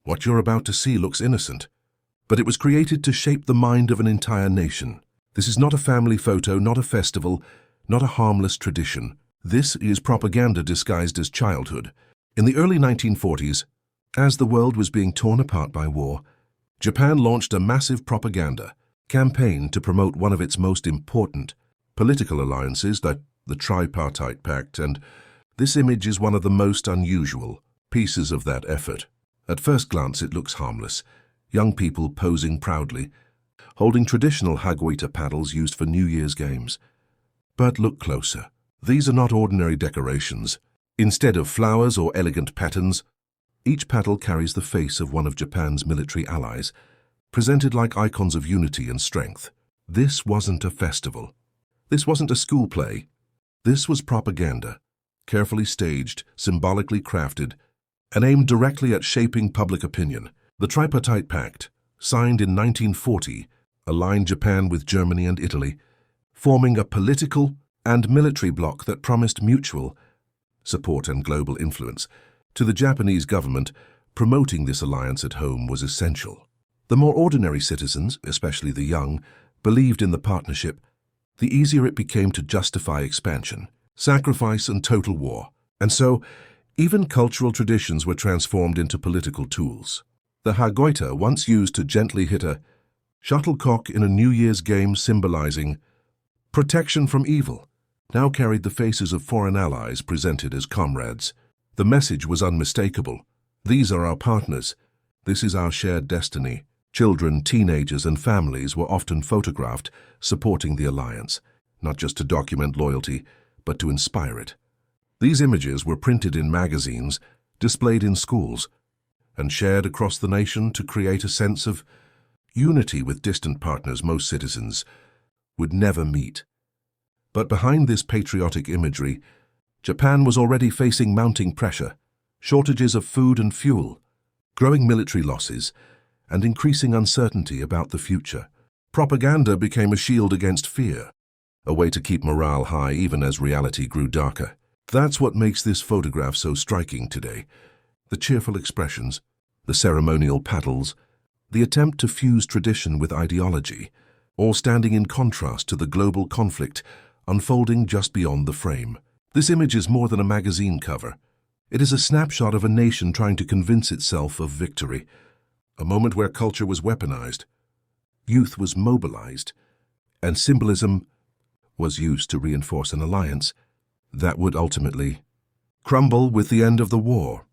What you're about to see looks innocent, but it was created to shape the mind of an entire nation. This is not a family photo, not a festival, not a harmless tradition. This is propaganda disguised as childhood. In the early 1940s, as the world was being torn apart by war, Japan launched a massive propaganda campaign to promote one of its most important political alliances, the Tripartite Pact, and this image is one of the most unusual pieces of that effort. At first glance, it looks harmless. Young people posing proudly, holding traditional hagwita paddles used for New Year's games. But look closer. These are not ordinary decorations. Instead of flowers or elegant patterns, each paddle carries the face of one of Japan's military allies, presented like icons of unity and strength. This wasn't a festival. This wasn't a school play. This was propaganda, carefully staged, symbolically crafted, and aimed directly at shaping public opinion. The Tripartite Pact, signed in 1940, aligned Japan with Germany and Italy, forming a political and military bloc that promised mutual support and global influence. To the Japanese government, promoting this alliance at home was essential. The more ordinary citizens, especially the young, believed in the partnership, the easier it became to justify expansion, sacrifice, and total war. And so, even cultural traditions were transformed into political tools. The hagwita, once used to gently hit a shuttlecock in a New Year's game symbolizing protection from evil, now carried the faces of foreign allies presented as comrades. The message was unmistakable. These are our partners. This is our shared destiny. Children, teenagers, and families were often photographed supporting the alliance, not just to document loyalty, but to inspire it. These images were printed in magazines, displayed in schools, and shared across the nation to create a sense of unity with distant partners most citizens would never meet. But behind this patriotic imagery, Japan was already facing mounting pressure, shortages of food and fuel, growing military losses, and increasing uncertainty about the future. Propaganda became a shield against fear, a way to keep morale high even as reality grew darker. That's what makes this photograph so striking today. The cheerful expressions, the ceremonial paddles, the attempt to fuse tradition with ideology, all standing in contrast to the global conflict unfolding just beyond the frame. This image is more than a magazine cover. It is a snapshot of a nation trying to convince itself of victory, a moment where culture was weaponized, youth was mobilized, and symbolism was used to reinforce an alliance that would ultimately crumble with the end of the war.